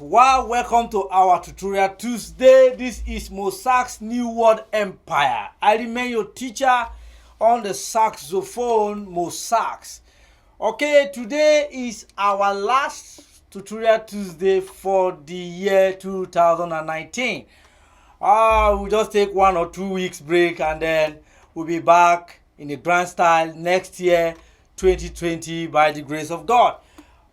Well, welcome to our tutorial Tuesday. This is Mosax New World Empire. I remain your teacher on the saxophone, Mosax. Okay, today is our last tutorial Tuesday for the year 2019. We'll just take 1 or 2 weeks break and then we'll be back in a grand style next year, 2020, by the grace of God.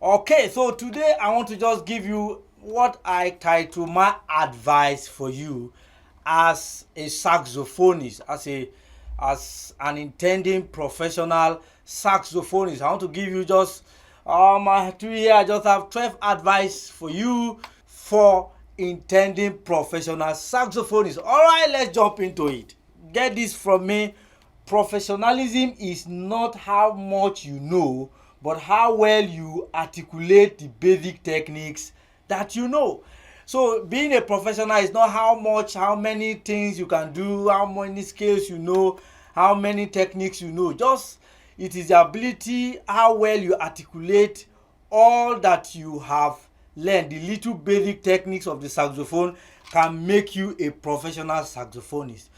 Okay, so today I want to just give you what I title my advice for you as a saxophonist, as an intending professional saxophonist. I want to give you just I just have 12 advice for you for intending professional saxophonists. All right, let's jump into it. Get this from me. Professionalism is not how much you know, but how well you articulate the basic techniques that you know. So being a professional is not how many things you can do, how many skills you know, how many techniques you know. Just it is the ability, how well you articulate all that you have learned. The little basic techniques of the saxophone can make you a professional saxophonist.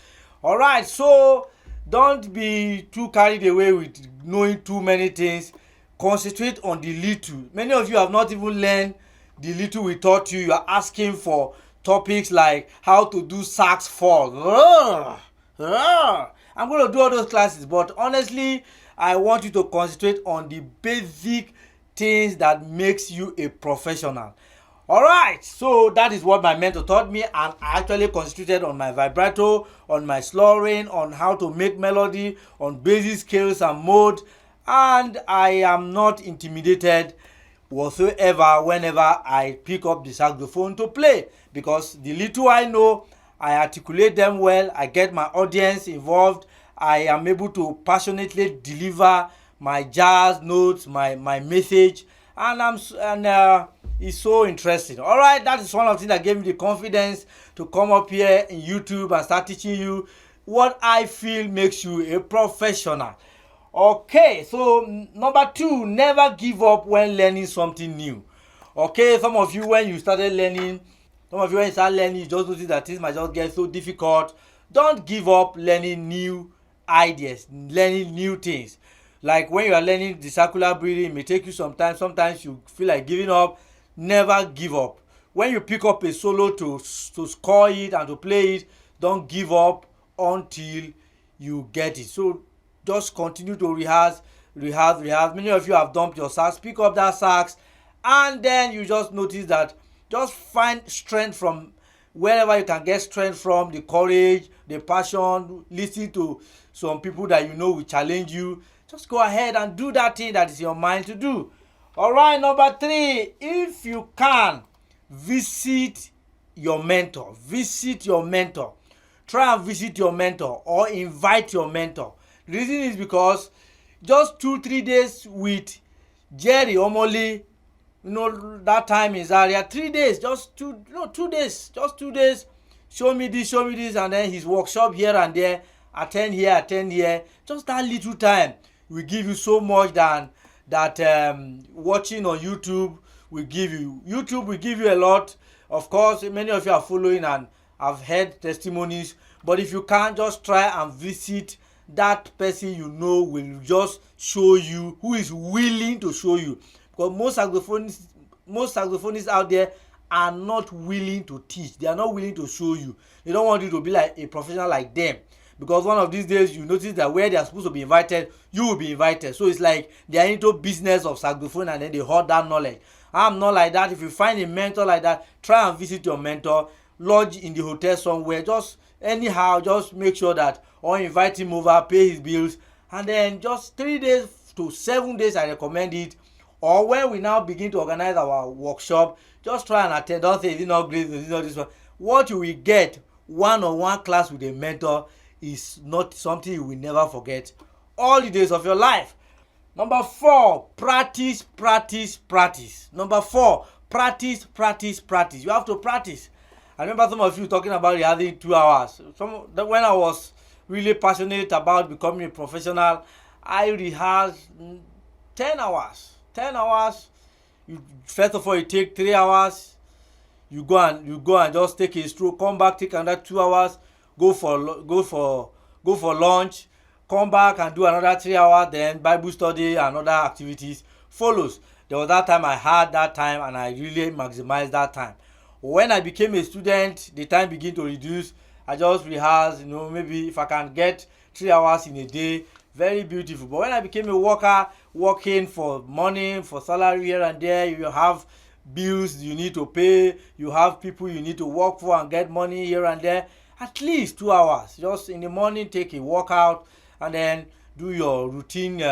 All right, so don't be too carried away with knowing too many things. Concentrate on the little. Many of you have not even learned the little we taught you. You are asking for topics like how to do sax fall. I'm going to do all those classes, but honestly, I want you to concentrate on the basic things that makes you a professional. All right, so that is what my mentor taught me, and I actually concentrated on my vibrato, on my slurring, on how to make melody, on basic scales and mode. And I am not intimidated whatsoever whenever I pick up the saxophone to play, because the little I know, I articulate them well. I get my audience involved. I am able to passionately deliver my jazz notes, my message, and it's so interesting. All right, that is one of the things that gave me the confidence to come up here in YouTube and start teaching you what I feel makes you a professional. Okay, so number 2, never give up when learning something new. Okay, some of you when you start learning, you just notice that things might just get so difficult. Don't give up learning new ideas, learning new things. Like when you are learning the circular breathing, it may take you some time. Sometimes you feel like giving up. Never give up. When you pick up a solo to score it and to play it, don't give up until you get it. So just continue to rehearse. Many of you have dumped your sax. Pick up that sax, and then you just notice that just find strength from wherever you can get strength from, the courage, the passion. Listen to some people that you know will challenge you. Just go ahead and do that thing that is in your mind to do. All right, number 3, if you can, visit your mentor. Try and visit your mentor or invite your mentor. The reason is because just 2-3 days with Jerry Omoli, that time in Zaria, 3 days, 2 days, show me this, and then his workshop here and there, attend here. Just that little time will give you so much than that watching on YouTube will give you. YouTube will give you a lot. Of course, many of you are following and have heard testimonies, but if you can't, just try and visit that person you know will just show you, who is willing to show you. Because most saxophonists out there are not willing to teach. They are not willing to show you. They don't want you to be like a professional like them, because one of these days you notice that where they are supposed to be invited, you will be invited. So it's like they are into business of saxophone and then they hoard that knowledge. I'm not like that. If you find a mentor like that, try and visit your mentor, lodge in the hotel somewhere, just anyhow, just make sure that, or invite him over, pay his bills, and then just 3 days to 7 days, I recommend it. Or when we now begin to organize our workshop, just try and attend. Don't say, is it not great, is it not this one? What you will get, one-on-one class with a mentor, is not something you will never forget all the days of your life. Number 4, practice. Number 4, practice. You have to practice. I remember some of you talking about rehearsing 2 hours. When I was really passionate about becoming a professional, I rehearsed 10 hours. First of all, you take 3 hours. you go and just take a stroll, come back, take another 2 hours, go for lunch, come back and do another 3 hours, then Bible study and other activities follows. There was that time I had that time and I really maximized that time. When I became a student, the time began to reduce. I just rehearse, maybe if I can get 3 hours in a day, very beautiful. But when I became a worker, working for money, for salary here and there, you have bills you need to pay, you have people you need to work for and get money here and there. At least 2 hours, just in the morning, take a workout and then do your routine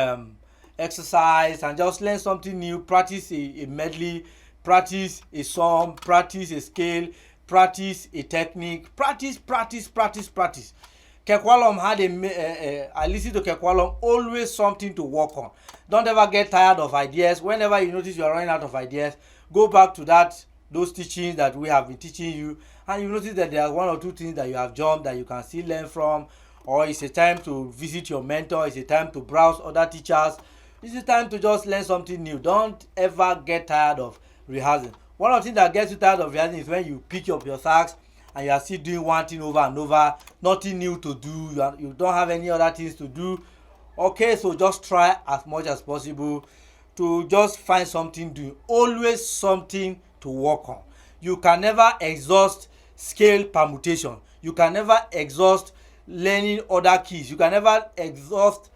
exercise and just learn something new. Practice a medley, practice a song, practice a scale, practice a technique, practice. Kekwalom had I listen to Kekwalom, always something to work on. Don't ever get tired of ideas. Whenever you notice you are running out of ideas, go back to those teachings that we have been teaching you, and you notice that there are 1 or 2 things that you have jumped that you can still learn from. Or it's a time to visit your mentor, it's a time to browse other teachers, it's a time to just learn something new. Don't ever get tired of rehearsing. One of the things that gets you tired of rehearsing is when you pick up your sax and you are still doing one thing over and over, nothing new to do, you don't have any other things to do. Okay, so just try as much as possible to just find something to do. Always something to work on. You can never exhaust scale permutation. You can never exhaust learning other keys. You can never exhaust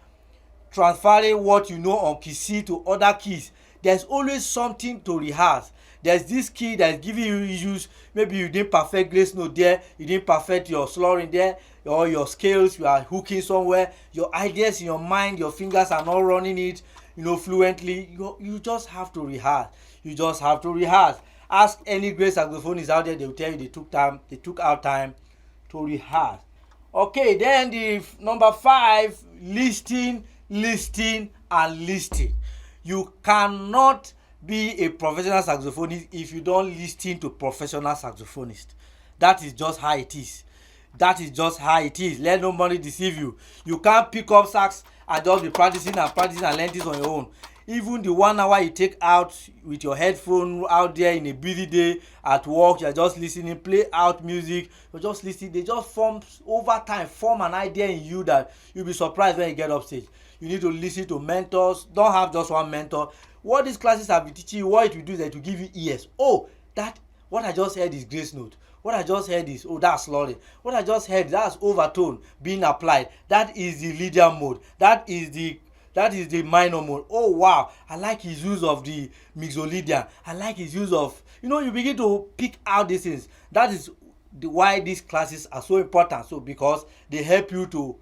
transferring what you know on key C to other keys. There's always something to rehearse. There's this key that is giving you issues. Maybe you didn't perfect grace note there, you didn't perfect your slurring there, or your scales, you are hooking somewhere, your ideas in your mind, your fingers are not running it fluently. You just have to rehearse. You just have to rehearse. Ask any great saxophonist out there, they will tell you they took out time to rehearse. Okay, then the number 5, listing. You cannot be a professional saxophonist if you don't listen to professional saxophonists. That is just how it is. Let nobody deceive you. You can't pick up sax and just be practicing and learn things on your own. Even the 1 hour you take out with your headphone out there in a busy day at work, you're just listening, play out music, you're just listening, they just form an idea in you that you'll be surprised when you get up stage. You need to listen to mentors. Don't have just one mentor. What these classes have been teaching you, what it will do is that it will give you ears. Oh, what I just heard is grace note. What I just heard is, that's slurring. What I just heard, that's overtone being applied. That is the Lydian mode. That is the minor mode. Oh wow, I like his use of the Mixolydian. I like his use of, you begin to pick out these things. That is why these classes are so important. So because they help you to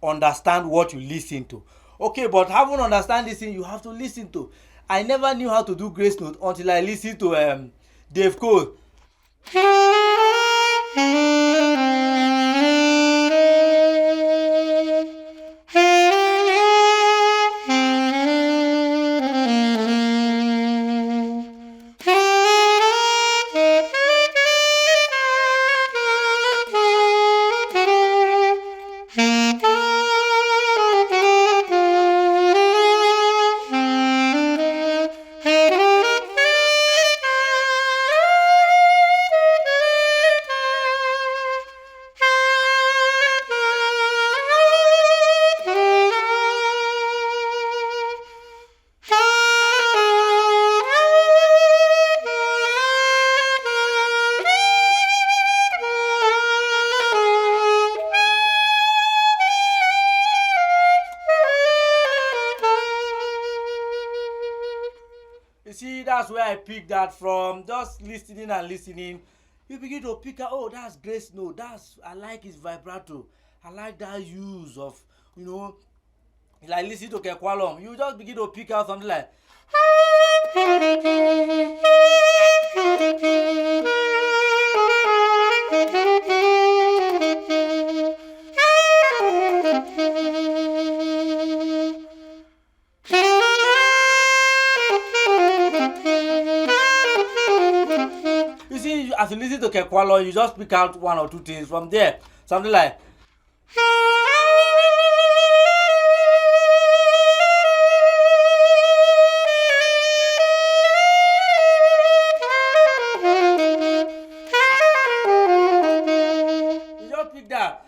understand what you listen to. Okay, but having understand this thing, you have to listen to. I never knew how to do grace note until I listened to Dave Cole. See, that's where I picked that from. Just listening, you begin to pick out, that's grace note. I like his vibrato. I like that use of, like listen to Kekwalom. You just begin to pick out something like as you listen to Kekwalom, you just pick out 1 or 2 things from there. Something like Pick that.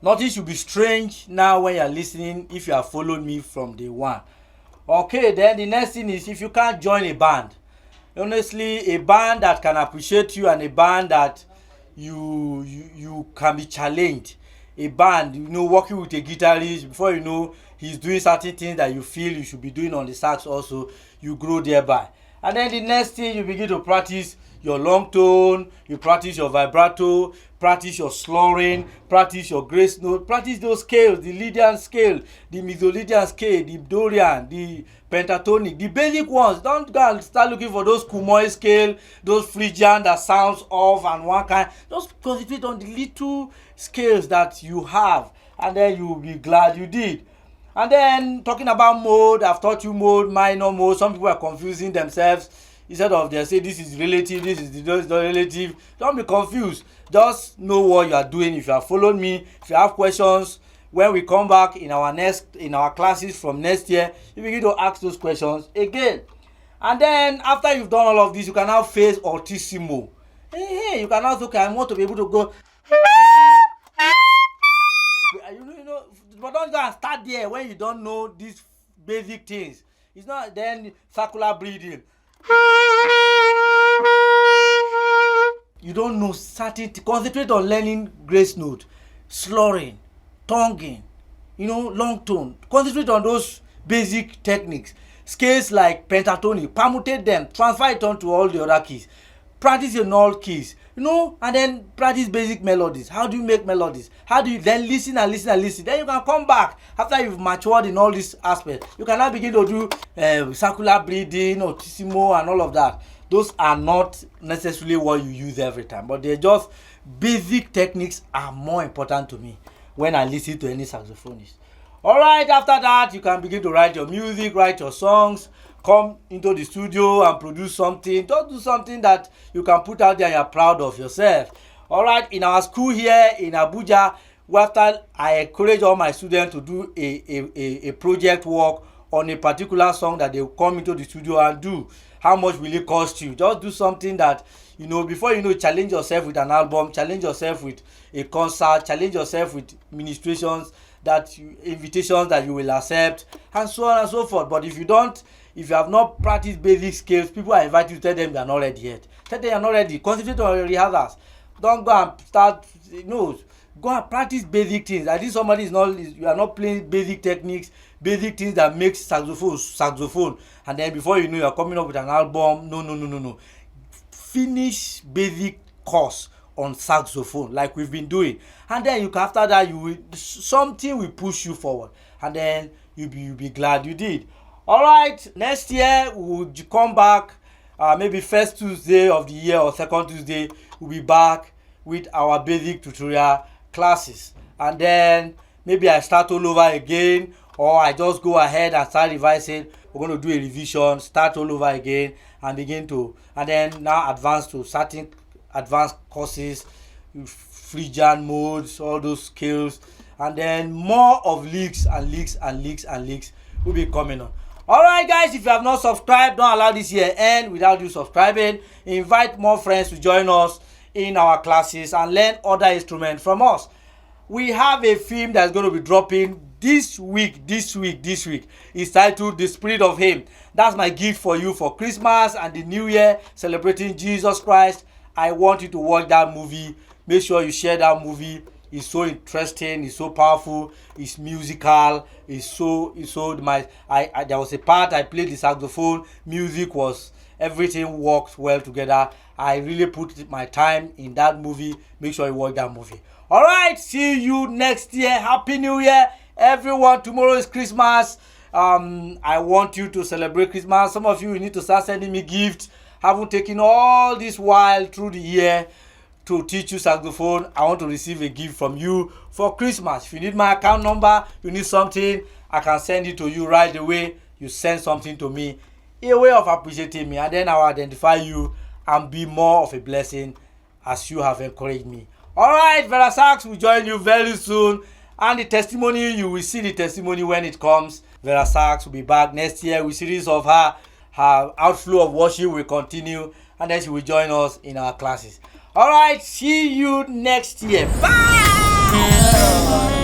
Nothing should be strange now when you are listening if you have followed me from day one. Okay, then the next thing is if you can't join a band. Honestly, a band that can appreciate you and a band that you can be challenged. A band, working with a guitarist, before you know he's doing certain things that you feel you should be doing on the sax also, you grow thereby. And then the next thing, you begin to practice your long tone, you practice your vibrato, practice your slurring, practice your grace note, practice those scales, the Lydian scale, the Mixolydian scale, the Dorian, the Pentatonic, the basic ones. Don't go and start looking for those Kumoy scale, those Phrygian that sounds off and one kind. Just concentrate on the little scales that you have, and then you will be glad you did. And then talking about mode, I've taught you mode, minor mode. Some people are confusing themselves. Instead of they say this is relative, this is not relative. Don't be confused. Just know what you are doing. If you have followed me, if you have questions, when we come back in our classes from next year, you begin to ask those questions again. And then after you've done all of this, you can now face Altissimo. Hey, you can also I want to be able to go. But don't go and start there when you don't know these basic things. It's not then circular breathing. You don't know certain. Concentrate on learning grace note, slurring, tonguing, long tone. Concentrate on those basic techniques. Scales like pentatonic, permutate them, transfer it onto all the other keys. Practice in all keys, and then practice basic melodies. How do you make melodies? How do you then listen and listen and listen? Then you can come back after you've matured in all these aspects. You can now begin to do circular breathing, Altissimo, and all of that. Those are not necessarily what you use every time, but they're just basic techniques are more important to me when I listen to any saxophonist. All right, after that, you can begin to write your music, write your songs, come into the studio and produce something. Just do something that you can put out there and you're proud of yourself. All right, in our school here in Abuja, after I encourage all my students to do a project work on a particular song that they will come into the studio and do. How much will it cost you? Just do something that, before challenge yourself with an album, challenge yourself with a concert, challenge yourself with ministrations, invitations that you will accept, and so on and so forth. But if you have not practiced basic skills, people are invited to tell them they are not ready yet. Tell them you are not ready. Concentrate on your rehearsals. Don't go and start, go and practice basic things. I think somebody you are not playing basic techniques, basic things that makes saxophone, and then before you know you are coming up with an album. No. Finish basic course on saxophone like we've been doing, and then after that something will push you forward, and then you'll be glad you did. All right, next year we'll come back, maybe first Tuesday of the year or second Tuesday. We'll be back with our basic tutorial classes, and then maybe I start all over again, or I just go ahead and start revising. We're going to do a revision, start all over again, and then now advance to certain advanced courses, Phrygian modes, all those skills, and then more of licks will be coming on. All right, guys, if you have not subscribed, don't allow this year end without you subscribing. Invite more friends to join us in our classes and learn other instruments from us. We have a film that's going to be dropping this week. It's titled The Spirit of Him. That's my gift for you for Christmas and the New Year, celebrating Jesus Christ. I want you to watch that movie. Make sure you share that movie. It's so interesting. It's so powerful. It's musical. There was a part I played the saxophone. Music was everything worked well together. I really put my time in that movie. Make sure you watch that movie. All right. See you next year. Happy New Year, everyone. Tomorrow is Christmas. I want you to celebrate Christmas. Some of you need to start sending me gifts. Haven't taken all this while through the year to teach you saxophone. I want to receive a gift from you for Christmas. If you need my account number, you need something, I can send it to you right away. You send something to me, a way of appreciating me, and then I'll identify you and be more of a blessing as you have encouraged me. Alright, Vera Sax will join you very soon, and the testimony, you will see the testimony when it comes. Vera Sax will be back next year with series of her outflow of worship will continue, and then she will join us in our classes. Alright, see you next year. Bye!